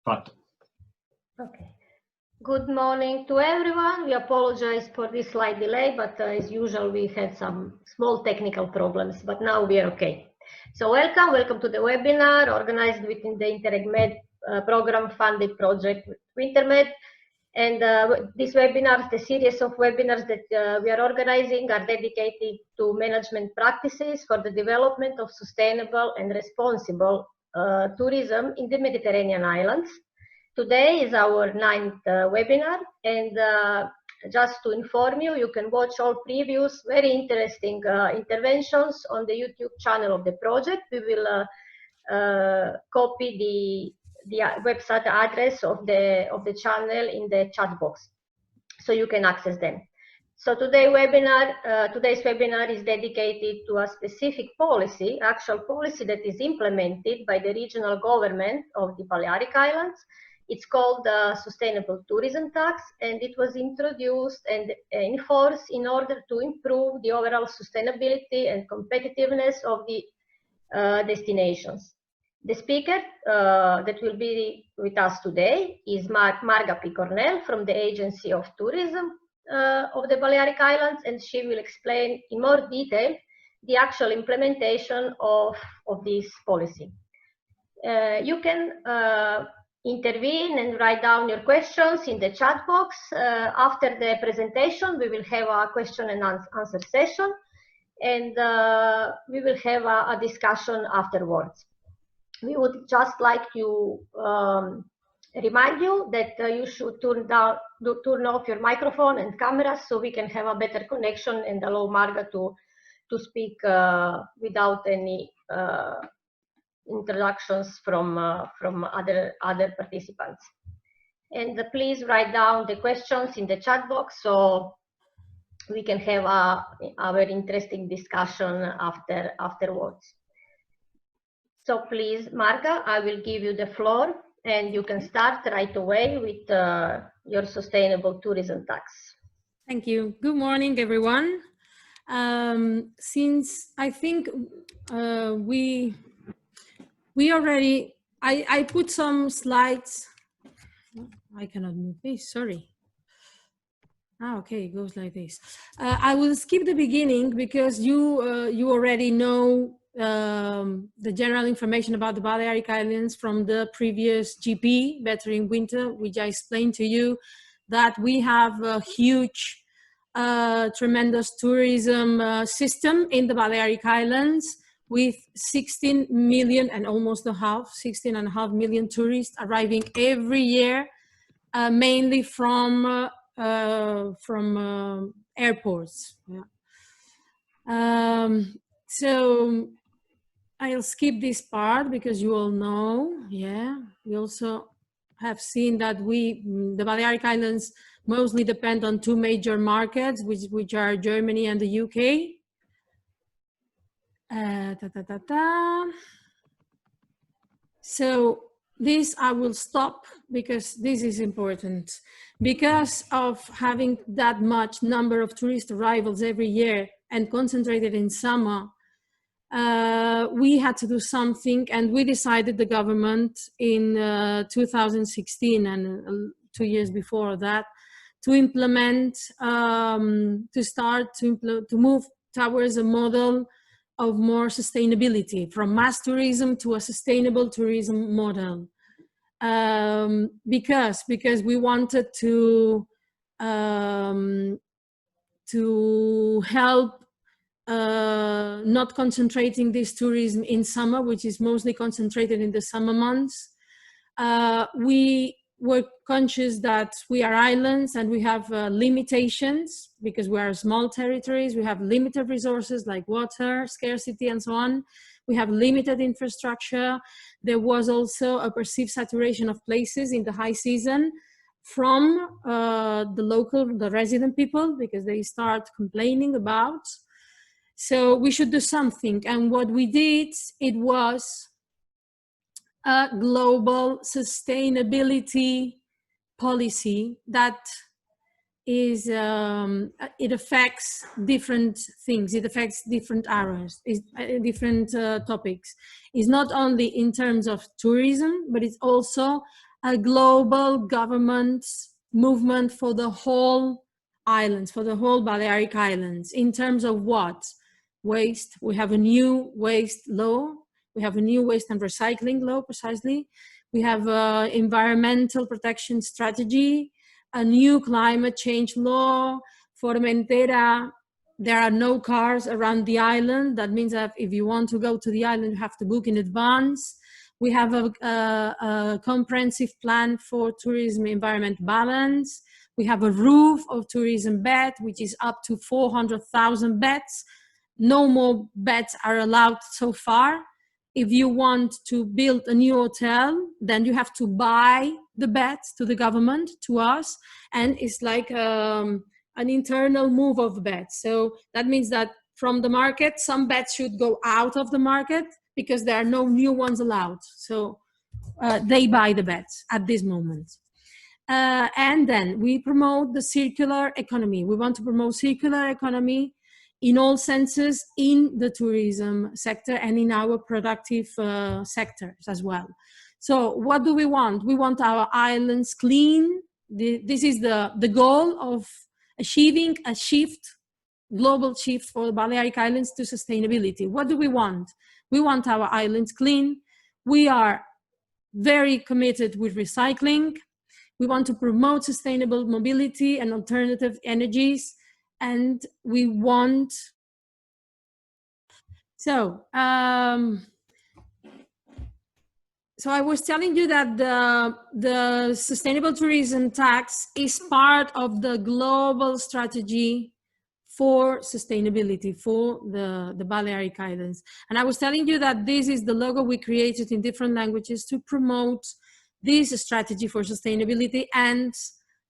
Fatto. Okay. Good morning to everyone. We apologize for this slight delay, but as usual, we had some small technical problems, but now we are okay. So welcome to the webinar organized within the InterregMed program funded project with WinterMed. And this webinar, the series of webinars that we are organizing are dedicated to management practices for the development of sustainable and responsible tourism in the Mediterranean islands. Today is our 9th webinar, and just to inform you, you can watch all previous very interesting interventions on the YouTube channel of the project. We will copy the website address of the channel in the chat box, so you can access them. So today's webinar is dedicated to a specific policy, actual policy that is implemented by the regional government of the Balearic Islands. It's called the Sustainable Tourism Tax, and it was introduced and enforced in order to improve the overall sustainability and competitiveness of the destinations. The speaker that will be with us today is Marga Picornell from the Agency of Tourism of the Balearic Islands, and she will explain in more detail the actual implementation of this policy. You can intervene and write down your questions in the chat box. After the presentation, we will have a question and answer session, and we will have a discussion afterwards. We would just like to remind you that you should turn off your microphone and camera so we can have a better connection and allow Marga to speak without any introductions from other participants. And please write down the questions in the chat box so we can have a very interesting discussion afterwards. So please, Marga, I will give you the floor, and you can start right away with your sustainable tourism tax. Thank you. Good morning, everyone. Since I think we already, I put some slides. I cannot move this, sorry. Okay, it goes like this. I will skip the beginning because you already know the general information about the Balearic Islands from the previous GP, Better in Winter, which I explained to you that we have a huge, tremendous tourism system in the Balearic Islands with 16 million and almost a half, 16.5 million tourists arriving every year, mainly from airports. Yeah. So I'll skip this part because you all know. Yeah, we also have seen that the Balearic Islands mostly depend on two major markets, which are Germany and the UK. So this I will stop because this is important. Because of having that much number of tourist arrivals every year and concentrated in summer, we had to do something, and we decided, the government, in 2016 and 2 years before that, to implement, to move towards a model of more sustainability, from mass tourism to a sustainable tourism model. Because we wanted to help not concentrating this tourism in summer, which is mostly concentrated in the summer months. We were conscious that we are islands and we have limitations because we are small territories. We have limited resources like water, scarcity, and so on. We have limited infrastructure. There was also a perceived saturation of places in the high season from the resident people, because they start complaining about. So we should do something. And what we did, it was a global sustainability policy that is, it affects different things. It affects different areas, different topics. It's not only in terms of tourism, but it's also a global government movement for the whole islands, for the whole Balearic Islands. In terms of what? Waste. We have a new waste law. We have a new waste and recycling law, precisely. We have an environmental protection strategy, a new climate change law. Formentera, there are no cars around the island. That means that if you want to go to the island, you have to book in advance. We have a comprehensive plan for tourism environment balance. We have a roof of tourism bed, which is up to 400,000 beds. No more beds are allowed so far. If you want to build a new hotel, then you have to buy the beds to the government, to us, and it's like an internal move of beds. So that means that from the market, some beds should go out of the market because there are no new ones allowed. So they buy the beds at this moment. And then we promote the circular economy. We want to promote circular economy in all senses in the tourism sector and in our productive sectors as well. So what do we want? We want our islands clean. This is the goal of achieving a shift, global shift for the Balearic Islands to sustainability. What do we want? We want our islands clean. We are very committed with recycling. We want to promote sustainable mobility and alternative energies. And we want, so I was telling you that the sustainable tourism tax is part of the global strategy for sustainability for the Balearic Islands. And I was telling you that this is the logo we created in different languages to promote this strategy for sustainability and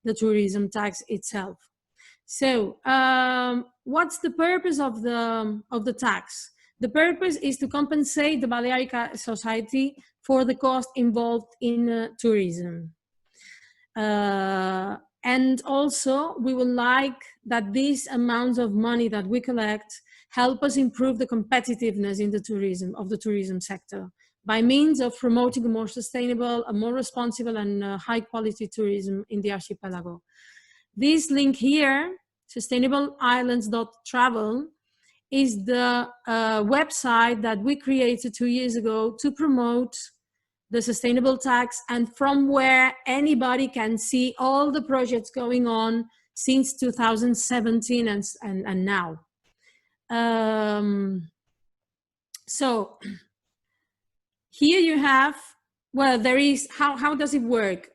the tourism tax itself. So what's the purpose of the tax? The purpose is to compensate the Balearic society for the cost involved in tourism. And also we would like that these amounts of money that we collect help us improve the competitiveness in the tourism sector by means of promoting a more sustainable, a more responsible and high quality tourism in the archipelago. This link here, sustainableislands.travel, is the website that we created 2 years ago to promote the sustainable tax, and from where anybody can see all the projects going on since 2017 and now. So here you have, well, there is, how does it work?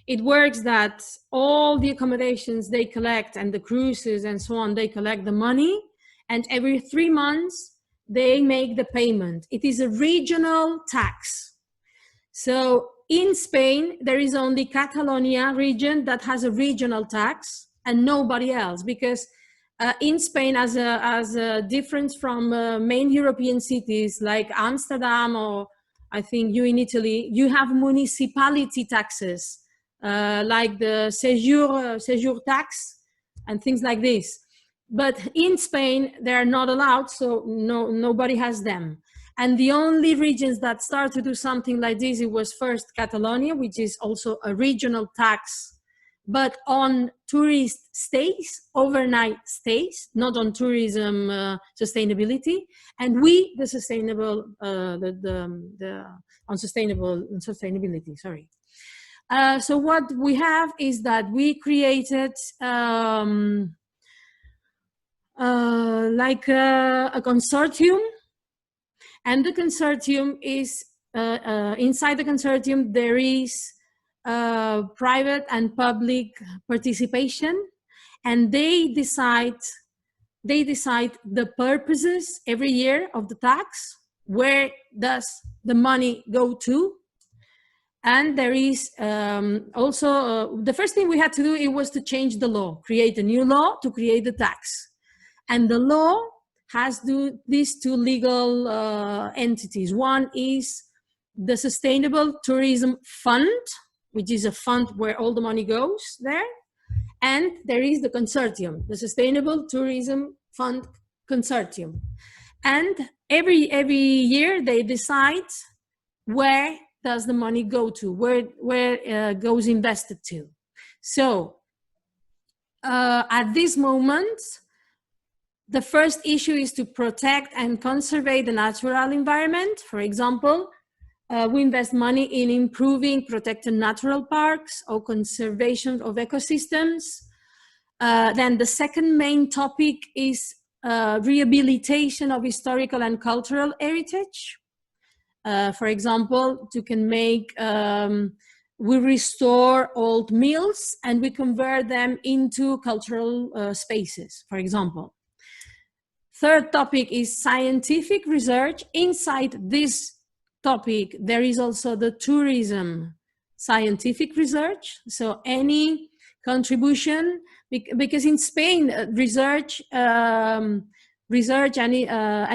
It works that all the accommodations they collect and the cruises and so on, they collect the money, and every 3 months they make the payment. It is a regional tax. So in Spain, there is only Catalonia region that has a regional tax and nobody else, because in Spain, as a difference from main European cities like Amsterdam, or I think you in Italy, you have municipality taxes. Like the séjour tax and things like this. But in Spain, they're not allowed, so nobody has them. And the only regions that start to do something like this, it was first Catalonia, which is also a regional tax, but on tourist stays, overnight stays, not on tourism sustainability. And we, the sustainable, on sustainability, sorry. So what we have is that we created like a consortium, and the consortium is, inside the consortium there is private and public participation, and they decide the purposes every year of the tax, where does the money go to. And there is also, the first thing we had to do, it was to change the law, create a new law to create the tax. And the law has these two legal entities. One is the Sustainable Tourism Fund, which is a fund where all the money goes there. And there is the consortium, the Sustainable Tourism Fund Consortium. And every year they decide where does the money go to? Where goes invested to? So at this moment, the first issue is to protect and conserve the natural environment. For example, we invest money in improving protected natural parks or conservation of ecosystems. Then the second main topic is rehabilitation of historical and cultural heritage. For example, you can make, we restore old mills and we convert them into cultural spaces, for example. Third topic is scientific research. Inside this topic, there is also the tourism scientific research. So any contribution, because in Spain, research and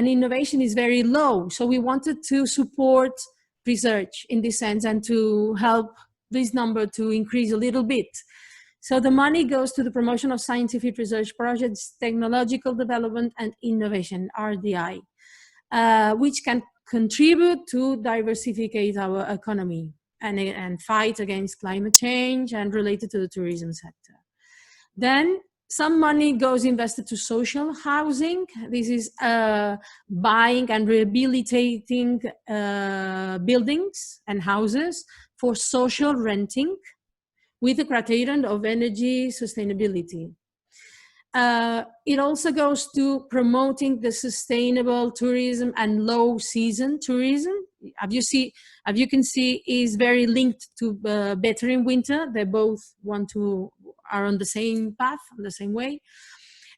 innovation is very low. So we wanted to support research in this sense and to help this number to increase a little bit. So the money goes to the promotion of scientific research projects, technological development and innovation, RDI, which can contribute to diversify our economy and fight against climate change and related to the tourism sector. Then some money goes invested to social housing. This is buying and rehabilitating buildings and houses for social renting, with the criterion of energy sustainability. It also goes to promoting the sustainable tourism and low season tourism. As you can see, is very linked to better in winter. They both are on the same path, on the same way.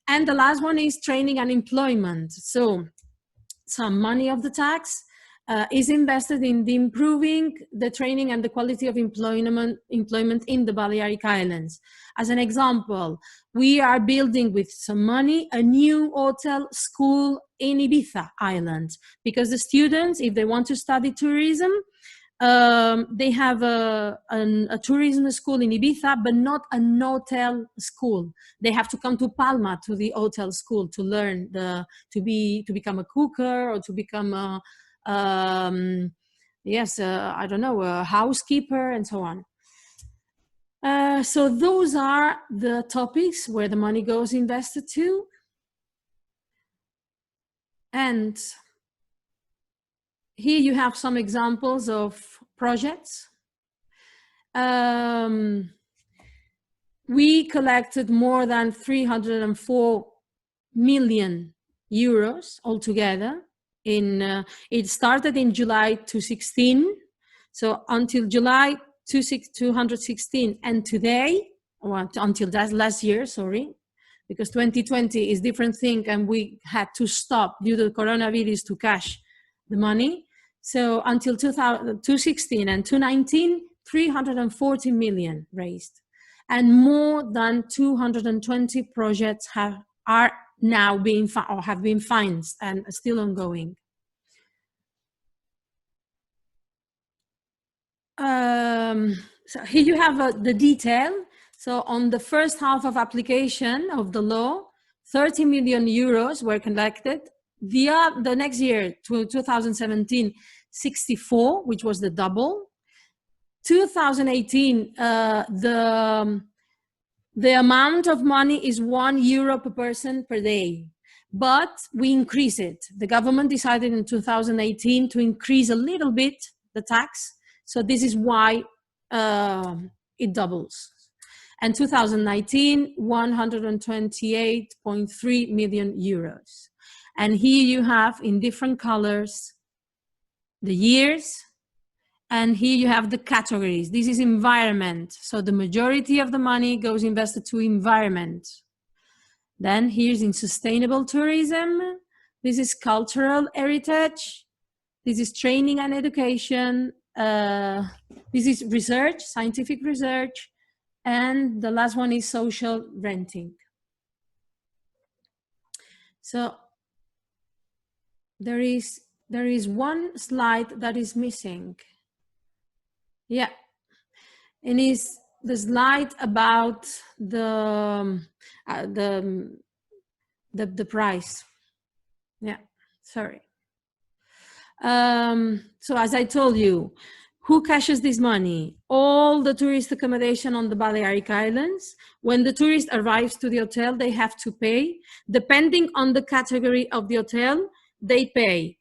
And the last one is training and employment. So some money of the tax is invested in improving the training and the quality of employment in the Balearic Islands. As an example, we are building with some money a new hotel school in Ibiza Island, because the students, if they want to study tourism, they have a tourism school in Ibiza, but not an hotel school. They have to come to Palma to the hotel school to learn to become a cooker or to become a I don't know, a housekeeper and so on. So those are the topics where the money goes invested to. And here you have some examples of projects. We collected more than 304 million euros altogether. It started in July 2016, so until July 2016, and today, or until that last year, sorry, because 2020 is different thing, and we had to stop due to the coronavirus to cash the money. So until 2016 and 2019, 340 million raised, and more than 220 projects are now being or have been financed and still ongoing. So here you have the detail. So on the first half of application of the law, 30 million euros were collected. The next year, 2017, 64, which was the double. 2018, the amount of money is €1 per person per day, but we increase it. The government decided in 2018 to increase a little bit the tax. So this is why it doubles. And 2019, 128.3 million euros. And here you have in different colors the years, and here you have the categories. This is environment. So the majority of the money goes invested to environment. Then here's in sustainable tourism. This is cultural heritage. This is training and education. This is research, scientific research. And the last one is social renting. So there is one slide that is missing. Yeah, and it's the slide about the price. Yeah, sorry. So as I told you, Who cashes this money? All the tourist accommodation on the Balearic Islands. When the tourist arrives to the hotel, they have to pay. Depending on the category of the hotel, they pay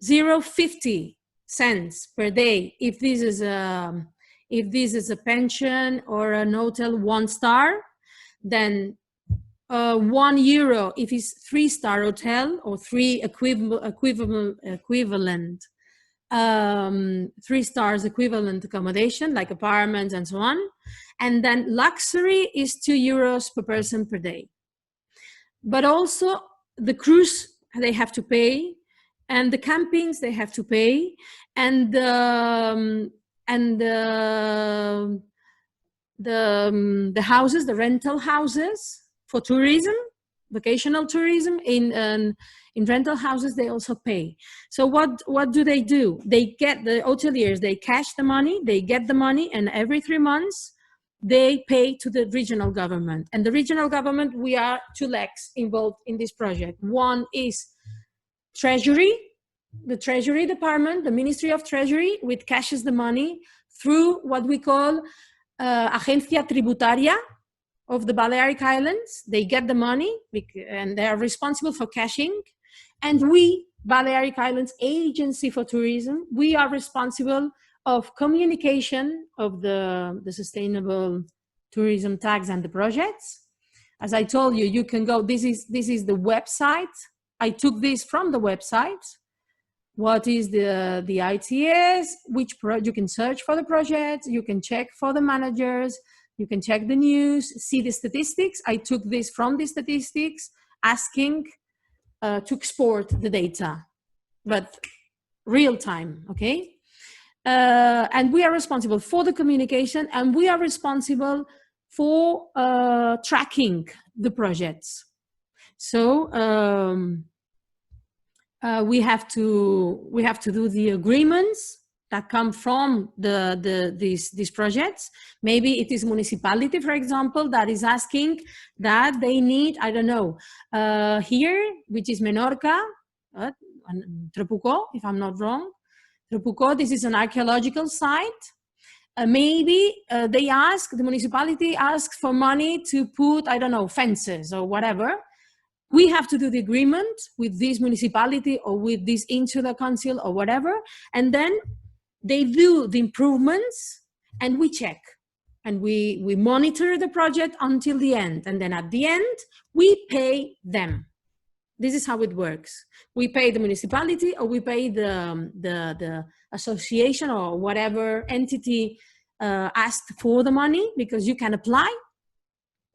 0.50 cents per day if this is a pension or an hotel 1-star. Then €1 if it's 3-star hotel or 3 equivalent 3 stars equivalent accommodation like apartments and so on. And then luxury is €2 per person per day. But also the cruise they have to pay, and the campings they have to pay, and the houses, the rental houses for tourism, vocational tourism in rental houses, they also pay. So what do? They get, the hoteliers, they cash the money, they get the money, and every 3 months they pay to the regional government. And the regional government, we are 2 legs involved in this project. One is Treasury, the Treasury Department, the Ministry of Treasury, which cashes the money through what we call Agencia Tributaria of the Balearic Islands. They get the money and they are responsible for cashing. And we, Balearic Islands Agency for Tourism, we are responsible of communication of the sustainable tourism tax and the projects. As I told you, you can go, this is the website. I took this from the website. What is the ITS, you can search for the project, you can check for the managers, you can check the news, see the statistics. I took this from the statistics, asking to export the data, but real time, okay? And we are responsible for the communication, and we are responsible for tracking the projects. So we have to do the agreements that come from these projects. Maybe it is municipality, for example, that is asking that they need, I don't know, here, which is Menorca, Trapuco, if I'm not wrong. Trapuco, this is an archaeological site. Maybe the municipality asks for money to put, I don't know, fences or whatever. We have to do the agreement with this municipality or with this insular council or whatever, and then they do the improvements, and we check, and we monitor the project until the end, and then at the end we pay them. This is how it works. We pay the municipality, or we pay the association or whatever entity asked for the money, because you can apply,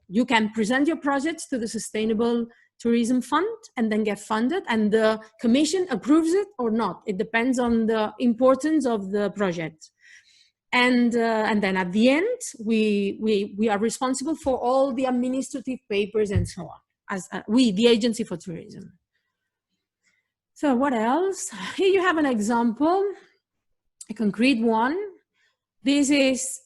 you can present your projects to the Sustainable Tourism Fund and then get funded, and the commission approves it or not. It depends on the importance of the project. And then at the end, we are responsible for all the administrative papers and so on, as we, the Agency for Tourism. So what else? Here you have an example, a concrete one. This is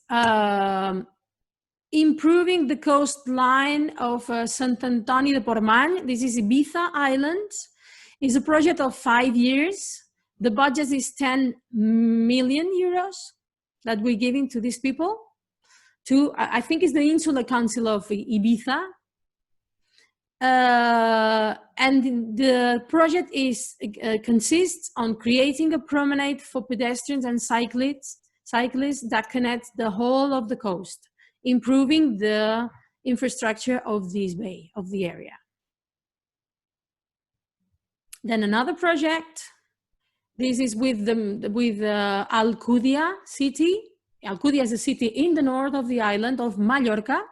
improving the coastline of Sant Antoni de Portmany. This is Ibiza Island. It's a project of 5 years. The budget is 10 million euros that we're giving to these people. I think it's the Insular Council of Ibiza. And the project consists on creating a promenade for pedestrians and cyclists that connect the whole of the coast, improving the infrastructure of this bay, of the area. Then another project, this is with Alcudia city. Alcudia is a city in the north of the island of Mallorca,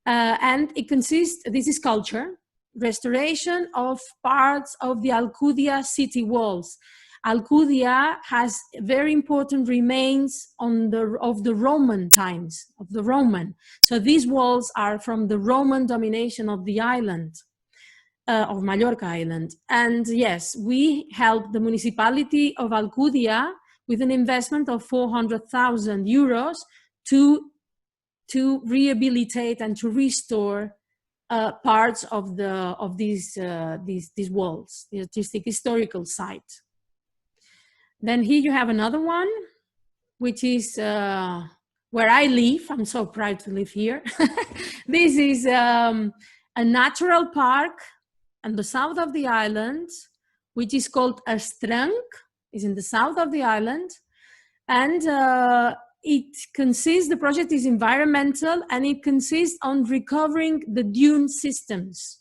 and it consists, this is culture, restoration of parts of the Alcudia city walls. Alcudia has very important remains of the Roman times, of the Roman. So these walls are from the Roman domination of the island, of Mallorca Island. And yes, we helped the municipality of Alcudia with an investment of 400,000 euros to rehabilitate and to restore parts of these walls, the artistic historical site. Then here you have another one. which is where I live. I'm so proud to live here. This is a natural park on the south of the island, which is called Erstrang. Is in the south of the island. And the project is environmental, and it consists on recovering the dune systems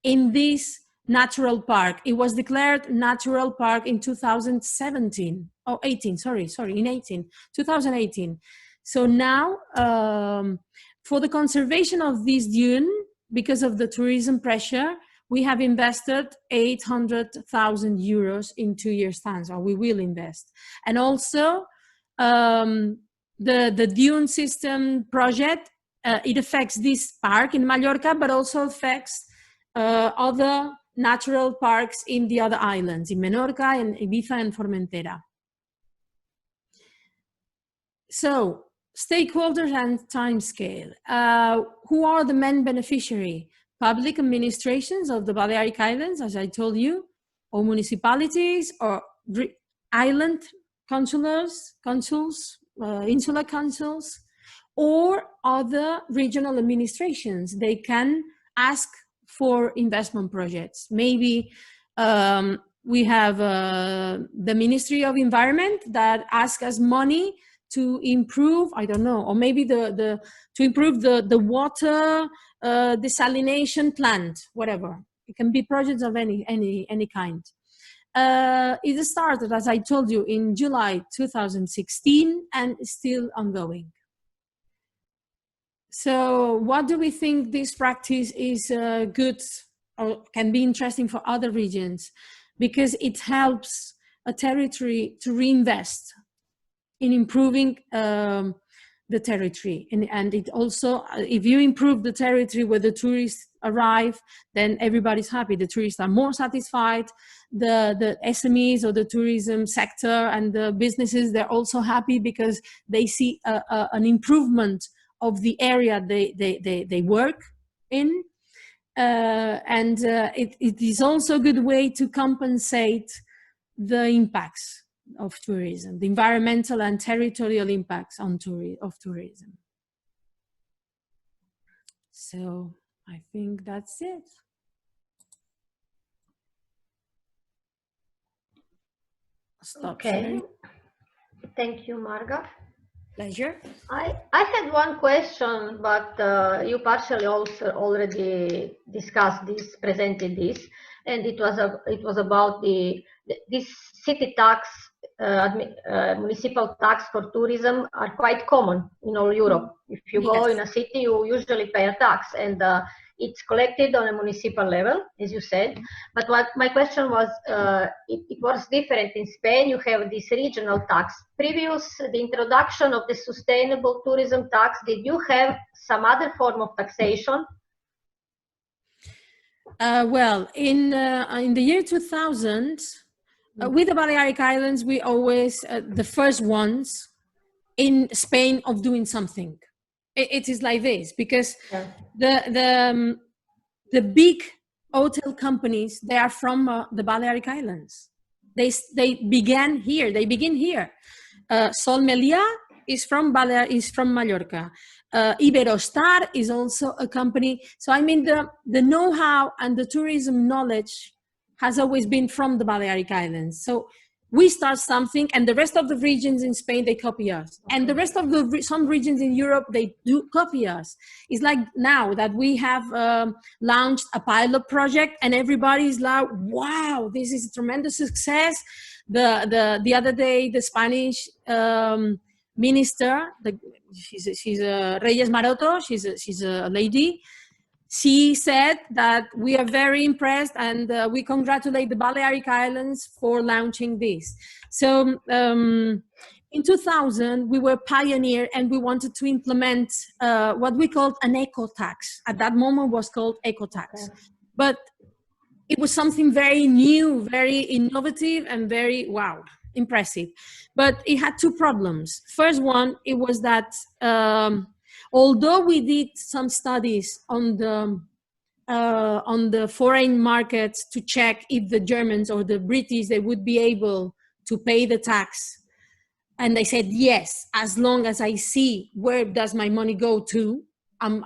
in this natural park. It was declared natural park in 2017, oh, 18, sorry, in 2018. So now, for the conservation of this dune, because of the tourism pressure, we have invested 800,000 euros in 2 years' time, or we will invest. And also, the dune system project, it affects this park in Mallorca, but also affects other natural parks in the other islands, in Menorca, and Ibiza, and Formentera. So, stakeholders and timescale. Who are the main beneficiary? Public administrations of the Balearic Islands, as I told you, or municipalities, or island consuls, insular councils, or other regional administrations. They can ask for investment projects. Maybe we have the Ministry of Environment that asks us money to improve, I don't know, or maybe to improve the water desalination plant, whatever. It can be projects of any kind. It started, as I told you, in July 2016 and is still ongoing. So what do we think this practice is good or can be interesting for other regions? Because it helps a territory to reinvest in improving the territory. And it also, if you improve the territory where the tourists arrive, then everybody's happy. The tourists are more satisfied. The SMEs or the tourism sector and the businesses, they're also happy because they see an improvement of the area they work in. It is also a good way to compensate the impacts of tourism, the environmental and territorial impacts of tourism. So I think that's it. Stop. Okay. Sharing. Thank you, Marga. Pleasure. I had one question, but you partially also already discussed this, presented this, and it was about this city tax, municipal tax for tourism are quite common in all Europe. If you go in a city, you usually pay a tax, and it's collected on a municipal level, as you said. But what my question was, it was different in Spain. You have this regional tax. Previous the introduction of the sustainable tourism tax, did you have some other form of taxation? Well, in the year 2000, with the Balearic Islands, we always the first ones in Spain of doing something. It is like this because the big hotel companies, they are from the Balearic Islands. They begin here. Sol Meliá is from Mallorca. Iberostar is also a company. So I mean the know-how and the tourism knowledge has always been from the Balearic Islands. So we start something, and the rest of the regions in Spain, they copy us. Okay. And the rest of some regions in Europe, they do copy us. It's like now that we have launched a pilot project, and everybody's like, wow, this is a tremendous success. The other day, the Spanish minister, she's Reyes Maroto, she's a lady. She said that we are very impressed and we congratulate the Balearic Islands for launching this. So in 2000, we were pioneer and we wanted to implement what we called an eco tax. At that moment was called eco tax. But it was something very new, very innovative and very, wow, impressive. But it had two problems. First one, it was that although we did some studies on the foreign markets to check if the Germans or the British, they would be able to pay the tax, And they said, yes, as long as I see where does my money go to, I'm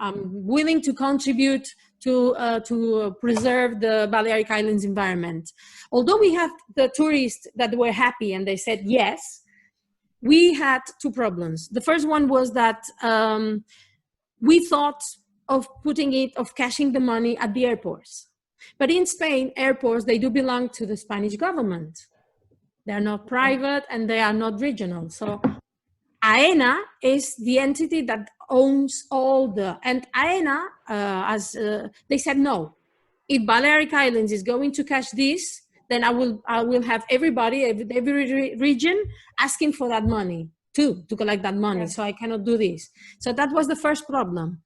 willing to contribute to preserve the Balearic Islands environment. Although we had the tourists that were happy and they said yes, we had two problems. The first one was that we thought of cashing the money at the airports. But in Spain, airports, they do belong to the Spanish government. They're not private and they are not regional. So AENA is the entity that owns all the, and AENA, they said no. If Balearic Islands is going to cash this, then I will have everybody, every region asking for that money too, to collect that money. Yeah. So I cannot do this. So that was the first problem.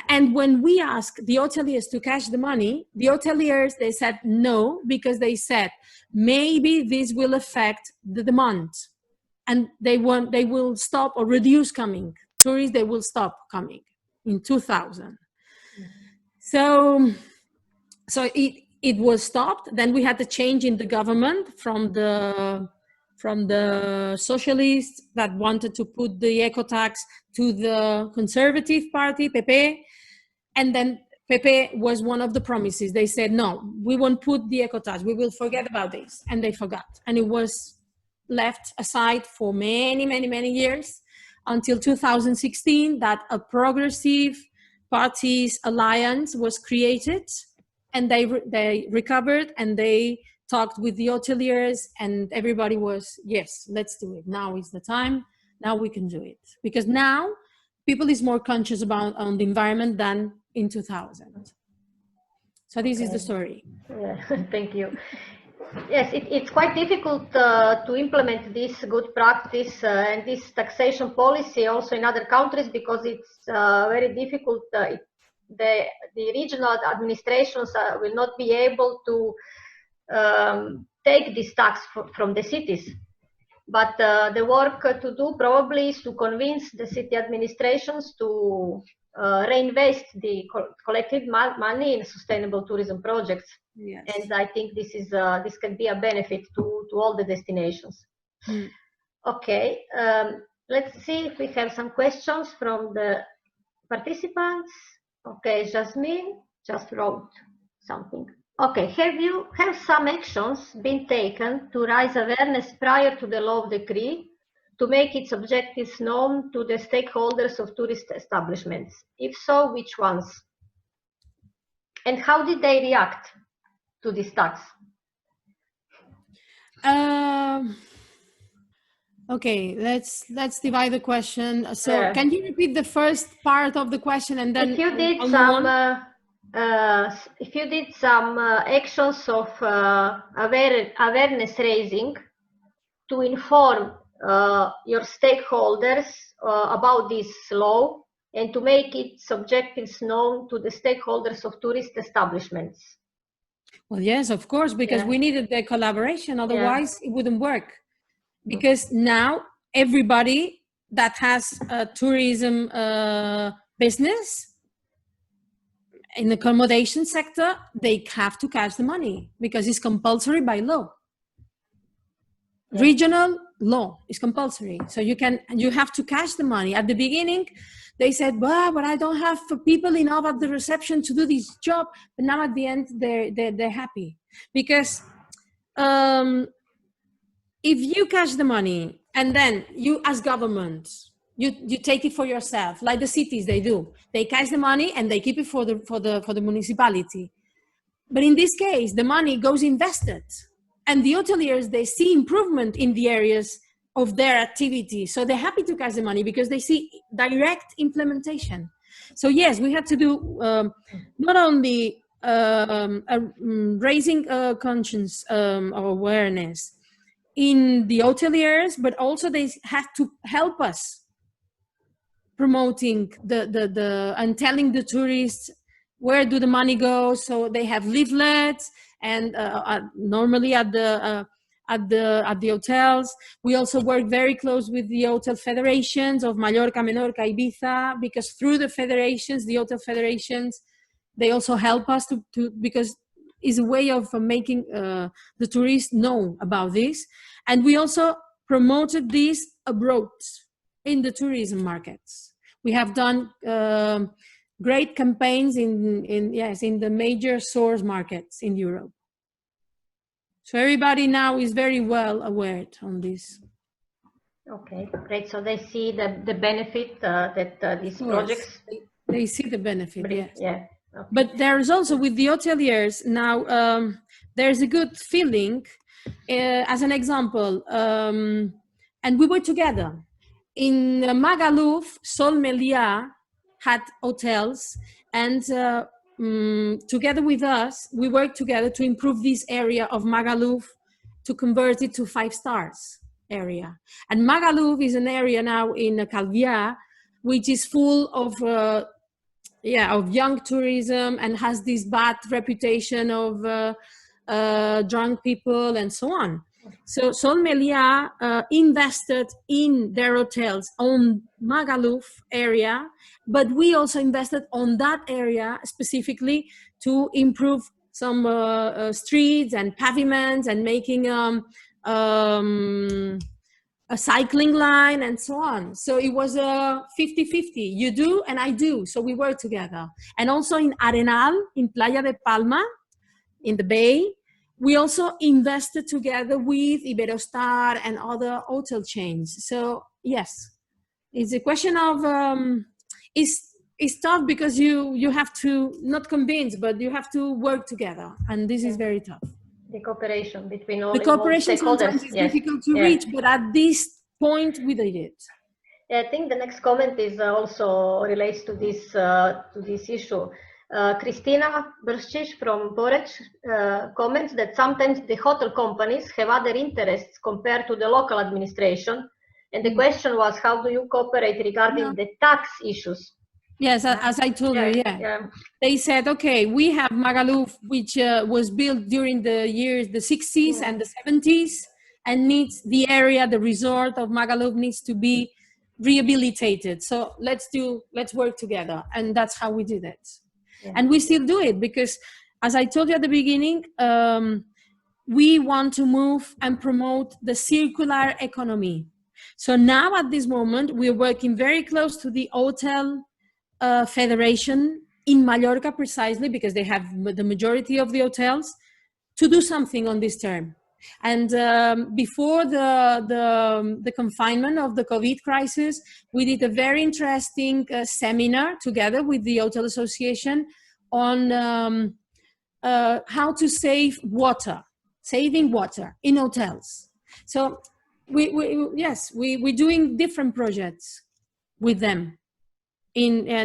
And when we asked the hoteliers to cash the money, the hoteliers, they said no, because they said maybe this will affect the demand and they will stop or reduce coming. Tourists, they will stop coming in 2000. So it was stopped. Then we had the change in the government from the socialists that wanted to put the eco tax to the conservative party, PP. And then PP was one of the promises. They said, no, we won't put the eco tax. We will forget about this. And they forgot. And it was left aside for many, many, many years until 2016 that a progressive parties alliance was created. And they recovered and they talked with the hoteliers and everybody was, yes, let's do it. Now is the time. Now we can do it. Because now people is more conscious on the environment than in 2000. So this is the story. Yeah, thank you. Yes, it's quite difficult to implement this good practice and this taxation policy also in other countries because it's very difficult. The regional administrations will not be able to take this tax from the cities. But the work to do probably is to convince the city administrations to reinvest the collected money in sustainable tourism projects. Yes. And I think this can be a benefit to all the destinations. Mm. Okay, let's see if we have some questions from the participants. Okay, Jasmine just wrote something. Okay, have some actions been taken to raise awareness prior to the law of decree to make its objectives known to the stakeholders of tourist establishments? If so, which ones? And how did they react to this tax? Okay, let's divide the question. So can you repeat the first part of the question and then if you did some actions of awareness raising to inform your stakeholders about this law and to make its objectives known to the stakeholders of tourist establishments? Well, yes, of course, because we needed their collaboration, otherwise it wouldn't work. Because now everybody that has a tourism business in the accommodation sector, they have to cash the money because it's compulsory by law. Yeah. Regional law is compulsory. So you have to cash the money. At the beginning, they said, well, but I don't have people enough at the reception to do this job. But now at the end, they're happy. Because if you cash the money and then you as government, you take it for yourself, like the cities they do. They cash the money and they keep it for the municipality. But in this case, the money goes invested, and the hoteliers, they see improvement in the areas of their activity. So they're happy to cash the money because they see direct implementation. So yes, we had to do not only raising conscience or awareness in the hoteliers, but also they had to help us promoting and telling the tourists where do the money go. So they have leaflets and normally at the hotels. We also work very close with the hotel federations of Mallorca, Menorca, Ibiza, because through the federations, the hotel federations, they also help us to because it's a way of making the tourists know about this. And we also promoted this abroad in the tourism markets. We have done great campaigns in the major source markets in Europe. So everybody now is very well aware on this. Okay, great. So they see the benefit that these projects. They see the benefit, yes. Yeah. Okay. But there's also with the hoteliers now, there's a good feeling. As an example, and we were together in Magaluf. Sol Melia had hotels, and together with us, we worked together to improve this area of Magaluf, to convert it to 5 stars area. And Magaluf is an area now in Calvia, which is full of young tourism and has this bad reputation of drunk people and so on. So Sol Melia invested in their hotels on Magaluf area, but we also invested on that area specifically to improve some streets and pavements and making a cycling line and so on. So it was a 50-50. You do and I do. So we work together. And also in Arenal, in Playa de Palma, in the bay, we also invested together with Iberostar and other hotel chains. So yes, it's a question of, it's tough because you have to, not convince, but you have to work together. And this is very tough. The cooperation between all the cooperation stakeholders. Sometimes is difficult to reach, but at this point we did it. I think the next comment is also relates to this issue. Christina Brščić from Poreć comments that sometimes the hotel companies have other interests compared to the local administration, and the question was, how do you cooperate regarding the tax issues? Yes, as I told you, They said, okay, we have Magaluf, which was built during the years, the 60s and the 70s, and needs the area, the resort of Magaluf needs to be rehabilitated. So let's work together. And that's how we did it. Yeah. And we still do it because, as I told you at the beginning, we want to move and promote the circular economy. So now at this moment, we're working very close to the hotel federation in Mallorca, precisely because they have the majority of the hotels, to do something on this term. And before the confinement of the COVID crisis, we did a very interesting seminar together with the Hotel Association on how to save water, saving water in hotels. So we're doing different projects with them. And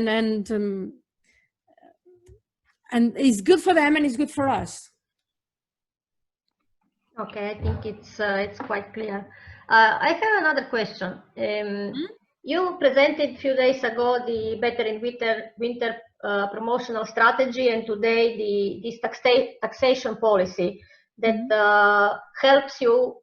it's good for them and it's good for us. Okay, I think it's quite clear. I have another question. You presented a few days ago the Better in Winter promotional strategy, and today this taxation policy that helps you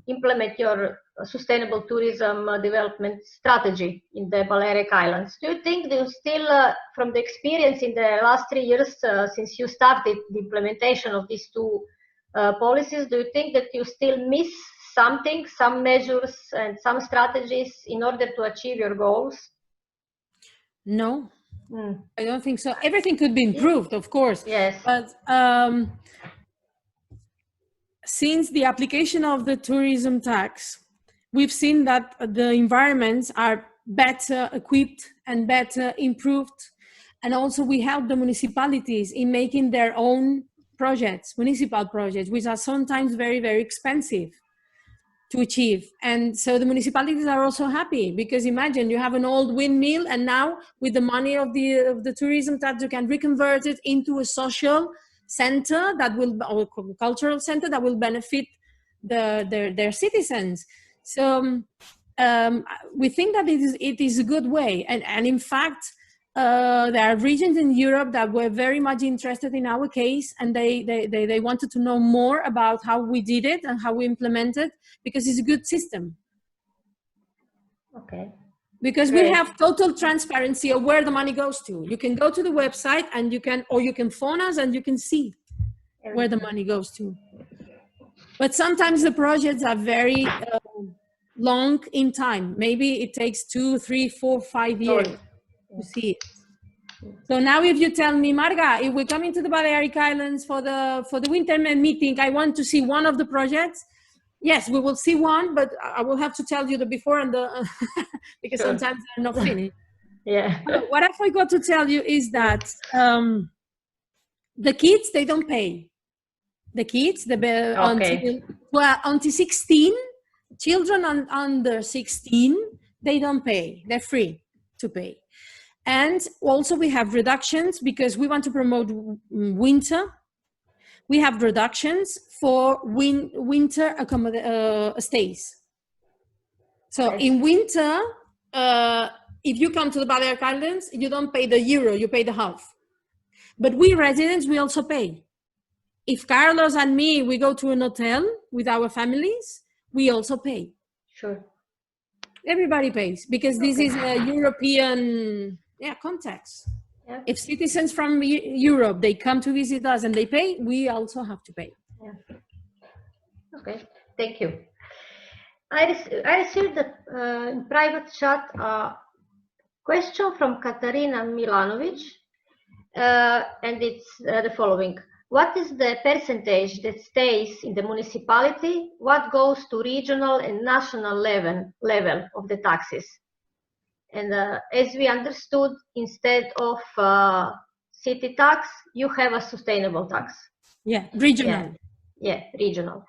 implement your sustainable tourism development strategy in the Balearic Islands. Do you think you still, from the experience in the last 3 years since you started the implementation of these two policies, do you think that you still miss something, some measures and some strategies in order to achieve your goals? No, I don't think so. Everything could be improved, of course. Yes. But since the application of the tourism tax, we've seen that the environments are better equipped and better improved. And also we help the municipalities in making their own projects, municipal projects, which are sometimes very, very expensive to achieve. And so the municipalities are also happy, because imagine you have an old windmill, and now with the money of the tourism tax, you can reconvert it into a social center that will, or cultural center that will benefit their citizens. So we think that it is a good way. And in fact, there are regions in Europe that were very much interested in our case, and they wanted to know more about how we did it and how we implemented, because it's a good system. Okay. Because we have total transparency of where the money goes to. You can go to the website and you can phone us and you can see where the money goes to. But sometimes the projects are very long in time. Maybe it takes 2, 3, 4, 5 years to see it. So now if you tell me, Marga, if we come into the Balearic Islands for the winter meeting, I want to see one of the projects. Yes, we will see one, but I will have to tell you the before and the, because sometimes they're not finished. Yeah. What I forgot to tell you is that the kids, they don't pay. The kids, until 16, children under 16, they don't pay. They're free to pay. And also we have reductions because we want to promote winter. We have reductions for winter stays. So in winter, if you come to the Balearic Islands, you don't pay the euro, you pay the half. But we residents, we also pay. If Carlos and me, we go to an hotel with our families, we also pay. Sure. Everybody pays because this is a European context. Yeah. If citizens from Europe, they come to visit us and they pay, we also have to pay. Yeah. Okay, thank you. I received in private chat a question from Katarina Milanovic, and it's the following. What is the percentage that stays in the municipality? What goes to regional and national level of the taxes? And as we understood, instead of city tax, you have a sustainable tax. Yeah, regional. Yeah, regional.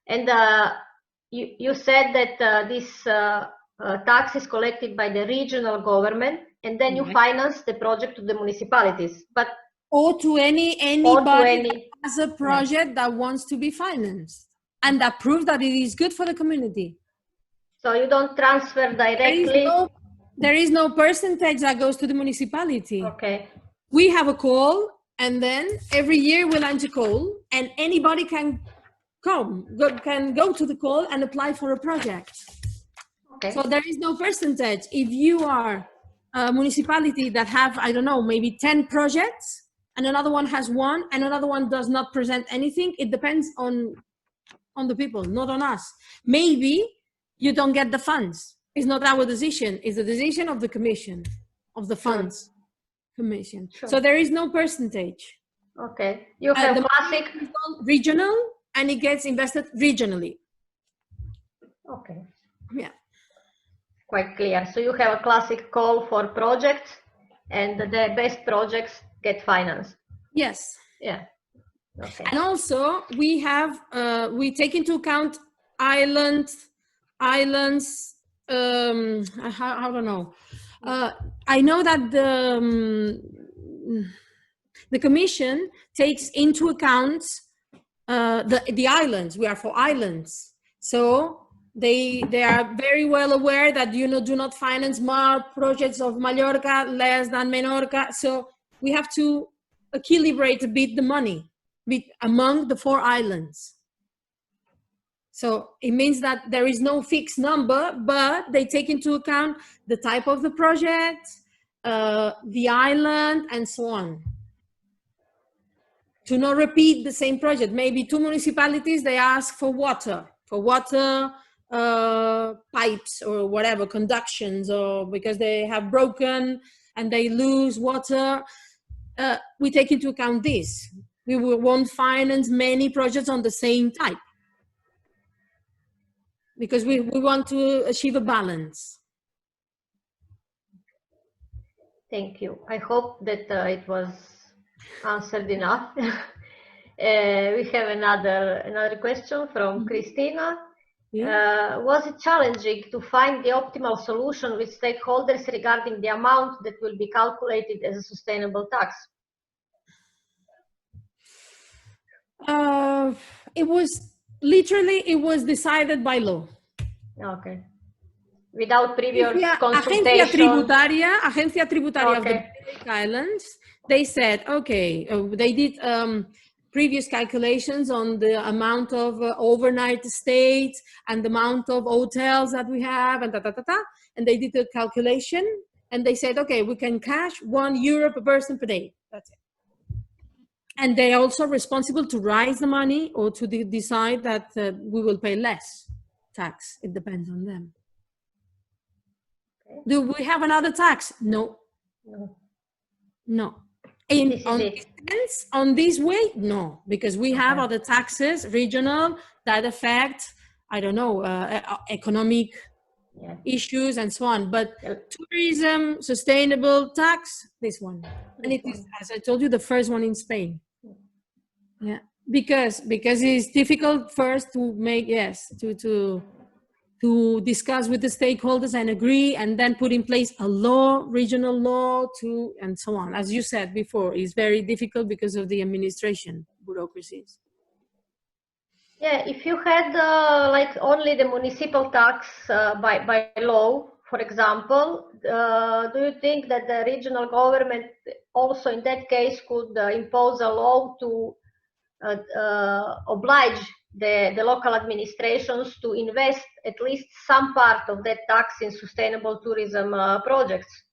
And you said that this tax is collected by the regional government, and then you finance the project to the municipalities. But or to anybody that has a project that wants to be financed and that proves that it is good for the community. So you don't transfer directly? There is no percentage that goes to the municipality. Okay. We have a call, and then every year we launch a call, and anybody can go to the call and apply for a project. Okay. So there is no percentage. If you are a municipality that have, I don't know, maybe 10 projects, and another one has one, and another one does not present anything, it depends on the people, not on us. Maybe you don't get the funds. It's not our decision. It's the decision of the commission, of the funds commission. Sure. So there is no percentage. Okay. You have classic regional, and it gets invested regionally. Okay. Yeah. Quite clear. So you have a classic call for projects, and the best projects get financed. Yes. Yeah. Okay. And also we have we take into account islands. I don't know. I know that the commission takes into account the islands. We are for islands, so they are very well aware that do not finance more projects of Mallorca less than Menorca. So we have to equilibrate a bit the money among the 4 islands. So it means that there is no fixed number, but they take into account the type of the project, the island, and so on. To not repeat the same project. Maybe 2 municipalities, they ask for water pipes or whatever, conductions, or because they have broken and they lose water. We take into account this. We won't finance many projects on the same type, because we want to achieve a balance. Thank you. I hope that it was answered enough. We have another question from Christina. Yeah. Was it challenging to find the optimal solution with stakeholders regarding the amount that will be calculated as a sustainable tax? It was decided by law. Okay. Without previous consultation. Agencia Tributaria of the Balearic Islands, they said, okay, they did previous calculations on the amount of overnight stays and the amount of hotels that we have, and and they did a calculation, and they said, okay, we can cash €1 per person per day. That's it. And they are also responsible to raise the money or to decide that we will pay less tax. It depends on them. Okay. Do we have another tax? No. No. No. This is it. This sense, on this way, no, because we have other taxes, regional, that affect, I don't know, economic issues and so on. But tourism, sustainable tax, this one. And it is, as I told you, the first one in Spain. Yeah, because it's difficult first to make, to discuss with the stakeholders and agree, and then put in place a law, regional law, and so on. As you said before, it's very difficult because of the administration bureaucracies. Yeah, if you had like only the municipal tax by law, for example, do you think that the regional government also in that case could impose a law to oblige the local administrations to invest at least some part of that tax in sustainable tourism projects?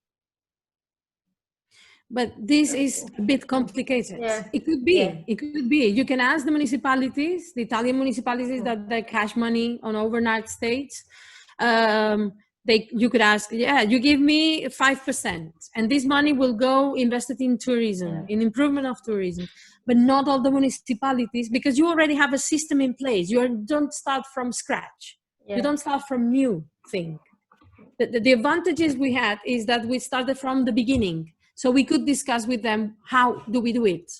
But this is a bit complicated. Yeah. It could be. Yeah. It could be. You can ask the municipalities, the Italian municipalities that they cash money on overnight stays. You could ask, you give me 5%, and this money will go invested in tourism, in improvement of tourism. But not all the municipalities, because you already have a system in place. You don't start from scratch. You don't start from new thing. The advantages we had is that we started from the beginning. So we could discuss with them, how do we do it?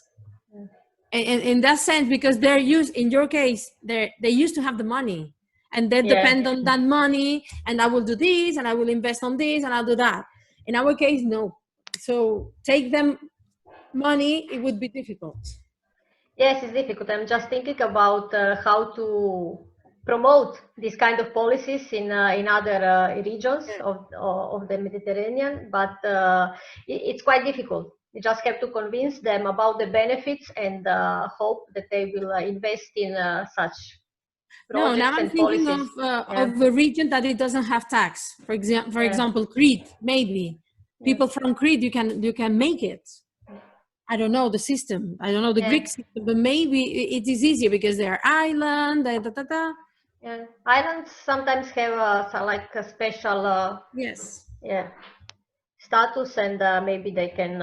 And in that sense, because they're used, in your case, they used to have the money, and they depend on that money, and I will do this, and I will invest on this, and I'll do that. In our case, no. So take them money, it would be difficult. Yes, it's difficult. I'm just thinking about how to promote these kind of policies in other regions of the Mediterranean, but it's quite difficult. You just have to convince them about the benefits and hope that they will invest in such projects. No, now I'm thinking of a region that it doesn't have tax. For example, Crete, maybe. People from Crete, you can make it. I don't know the system. I don't know the Greek system, but maybe it is easier because they are island. Yeah, islands sometimes have like a special status, and maybe they can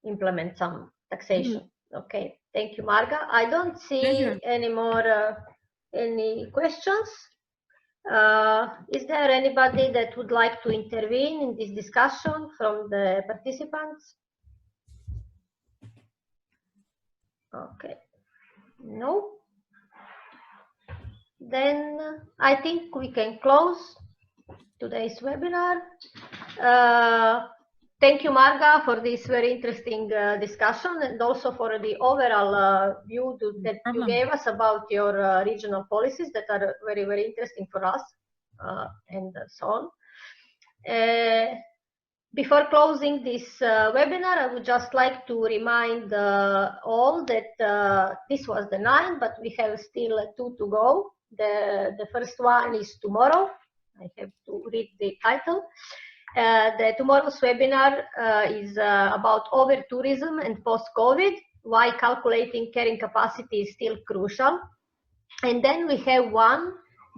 implement some taxation. Okay, thank you, Marga. I don't see any more any questions. Is there anybody that would like to intervene in this discussion from the participants? Okay, no. Then I think we can close today's webinar. Thank you, Marga, for this very interesting discussion, and also for the overall view that you gave us about your regional policies that are very, very interesting for us, and so on. Before closing this webinar, I would just like to remind all that this was the 9, but we have still 2 to go. The first one is tomorrow. I have to read the title. The tomorrow's webinar is about over-tourism and post-COVID, why calculating carrying capacity is still crucial. And then we have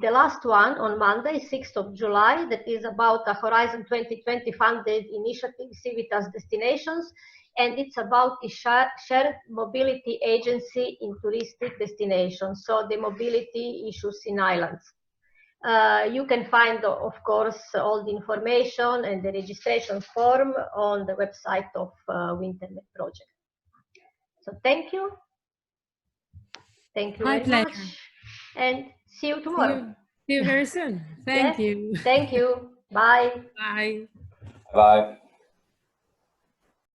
the last one on Monday, 6th of July, that is about a Horizon 2020 funded initiative, Civitas Destinations, and it's about the shared mobility agency in touristic destinations, so the mobility issues in islands. You can find, of course, all the information and the registration form on the website of Winternet Project. So thank you. Thank you very much. And see you tomorrow. See you very soon. Thank you. Thank you. Bye. Bye. Bye.